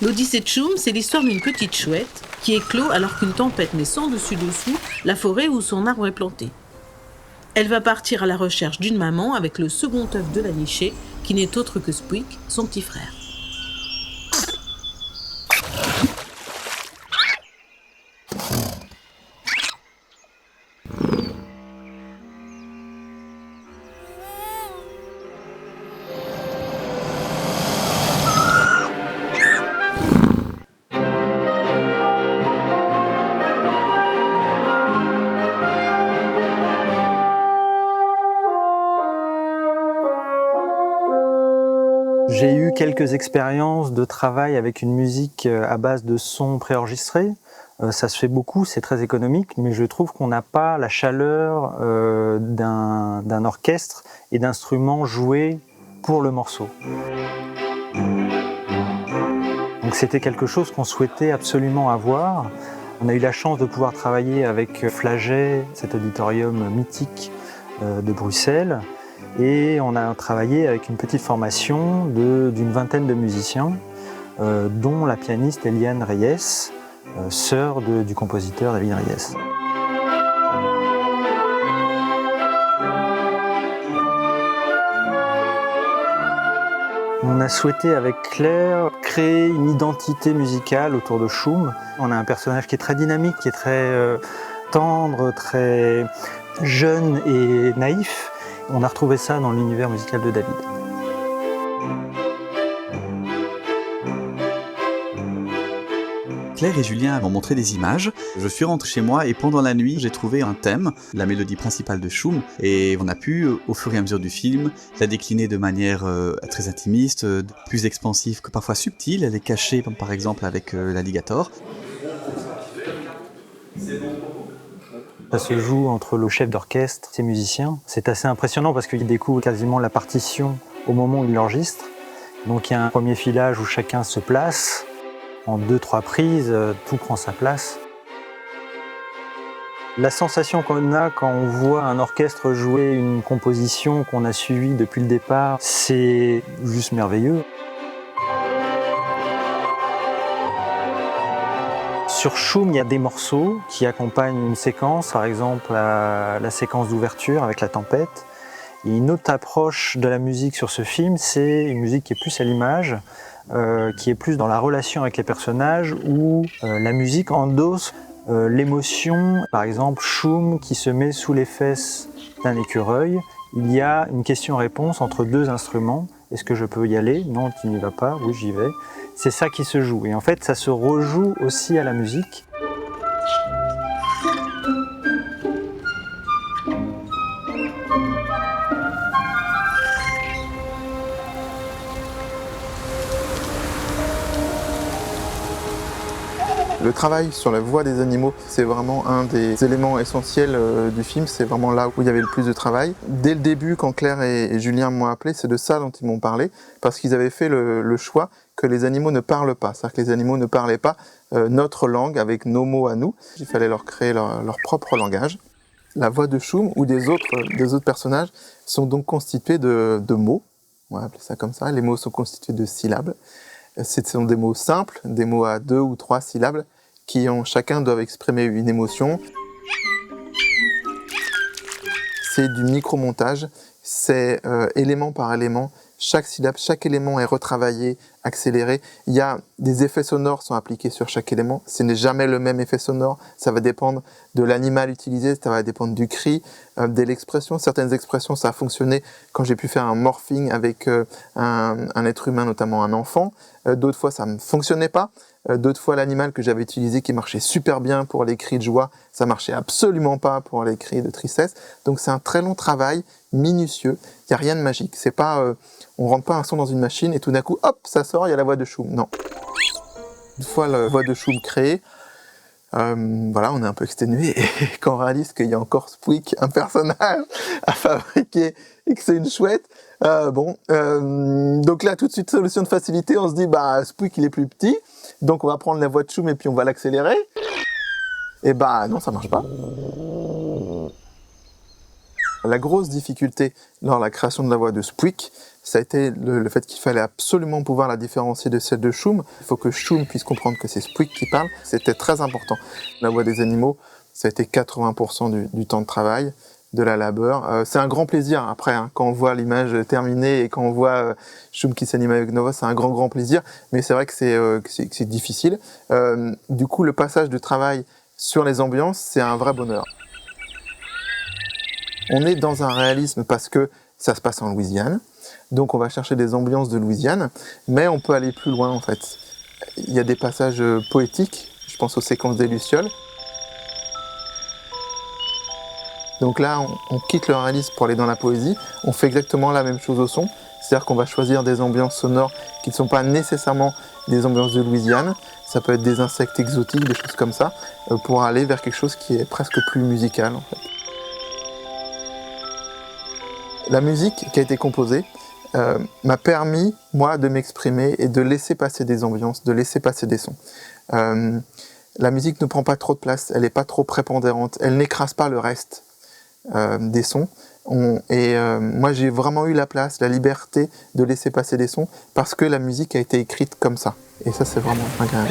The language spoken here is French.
L'Odyssée de Choum, c'est l'histoire d'une petite chouette qui éclot alors qu'une tempête met sans dessus-dessous la forêt où son arbre est planté. Elle va partir à la recherche d'une maman avec le second œuf de la nichée, qui n'est autre que Spouik, son petit frère. J'ai eu quelques expériences de travail avec une musique à base de sons préenregistrés. Ça se fait beaucoup, c'est très économique, mais je trouve qu'on n'a pas la chaleur d'un orchestre et d'instruments joués pour le morceau. Donc c'était quelque chose qu'on souhaitait absolument avoir. On a eu la chance de pouvoir travailler avec Flaget, cet auditorium mythique de Bruxelles. Et on a travaillé avec une petite formation d'une vingtaine de musiciens, dont la pianiste Eliane Reyes, sœur du compositeur David Reyes. On a souhaité avec Claire créer une identité musicale autour de Choum. On a un personnage qui est très dynamique, qui est très tendre, très jeune et naïf. On a retrouvé ça dans l'univers musical de David. Claire et Julien m'ont montré des images. Je suis rentré chez moi et pendant la nuit, j'ai trouvé un thème, la mélodie principale de Choum, et on a pu, au fur et à mesure du film, la décliner de manière très intimiste, plus expansive que parfois subtile. Elle est cachée, par exemple, avec l'alligator. Ça se joue entre le chef d'orchestre et ses musiciens. C'est assez impressionnant parce qu'il découvre quasiment la partition au moment où il l'enregistre. Donc il y a un premier filage où chacun se place. En 2-3 prises, tout prend sa place. La sensation qu'on a quand on voit un orchestre jouer une composition qu'on a suivie depuis le départ, c'est juste merveilleux. Sur Choum, il y a des morceaux qui accompagnent une séquence, par exemple la séquence d'ouverture avec la tempête. Et une autre approche de la musique sur ce film, c'est une musique qui est plus à l'image, qui est plus dans la relation avec les personnages, où la musique endosse l'émotion. Par exemple, Choum qui se met sous les fesses d'un écureuil. Il y a une question-réponse entre deux instruments. Est-ce que je peux y aller? Non, tu n'y vas pas. Oui, j'y vais. C'est ça qui se joue. Et en fait, ça se rejoue aussi à la musique. Le travail sur la voix des animaux, c'est vraiment un des éléments essentiels du film. C'est vraiment là où il y avait le plus de travail. Dès le début, quand Claire et Julien m'ont appelé, c'est de ça dont ils m'ont parlé, parce qu'ils avaient fait le choix que les animaux ne parlent pas. C'est-à-dire que les animaux ne parlaient pas notre langue avec nos mots à nous. Il fallait leur créer leur propre langage. La voix de Choum ou des autres personnages sont donc constituées de mots. On va appeler ça comme ça. Les mots sont constitués de syllabes. Ce sont des mots simples, des mots à 2 ou 3 syllabes qui chacun doivent exprimer une émotion. C'est du micro-montage, c'est élément par élément. Chaque syllabe, chaque élément est retravaillé, accéléré. Il y a des effets sonores sont appliqués sur chaque élément. Ce n'est jamais le même effet sonore. Ça va dépendre de l'animal utilisé, ça va dépendre du cri, de l'expression. Certaines expressions, ça a fonctionné quand j'ai pu faire un morphing avec un être humain, notamment un enfant. D'autres fois, ça ne fonctionnait pas. D'autres fois, l'animal que j'avais utilisé qui marchait super bien pour les cris de joie, ça marchait absolument pas pour les cris de tristesse. Donc c'est un très long travail, minutieux. Il n'y a rien de magique. C'est pas, on rentre pas un son dans une machine et tout d'un coup, hop, ça sort, il y a la voix de Choum. Non. Une fois la voix de Choum créée, voilà, on est un peu exténué et quand on réalise qu'il y a encore Spouik, un personnage à fabriquer et que c'est une chouette, donc là tout de suite solution de facilité, on se dit bah Spouik il est plus petit, donc on va prendre la voix de Choum et puis on va l'accélérer. Et bah non, ça marche pas. La grosse difficulté dans la création de la voix de Spwick, ça a été le fait qu'il fallait absolument pouvoir la différencier de celle de Shum. Il faut que Shum puisse comprendre que c'est Spwick qui parle. C'était très important. La voix des animaux, ça a été 80% du temps de travail, de la labeur. C'est un grand plaisir après, hein, quand on voit l'image terminée et quand on voit Shum qui s'anime avec Nova, c'est un grand plaisir. Mais c'est vrai que c'est difficile. Du coup, le passage de travail sur les ambiances, c'est un vrai bonheur. On est dans un réalisme parce que ça se passe en Louisiane, donc on va chercher des ambiances de Louisiane, mais on peut aller plus loin en fait. Il y a des passages poétiques, je pense aux séquences des Lucioles. Donc là, on quitte le réalisme pour aller dans la poésie, on fait exactement la même chose au son, c'est-à-dire qu'on va choisir des ambiances sonores qui ne sont pas nécessairement des ambiances de Louisiane, ça peut être des insectes exotiques, des choses comme ça, pour aller vers quelque chose qui est presque plus musical en fait. La musique qui a été composée m'a permis, moi, de m'exprimer et de laisser passer des ambiances, de laisser passer des sons. La musique ne prend pas trop de place, elle n'est pas trop prépondérante, elle n'écrase pas le reste des sons. Moi, j'ai vraiment eu la place, la liberté de laisser passer des sons parce que la musique a été écrite comme ça. Et ça, c'est vraiment agréable.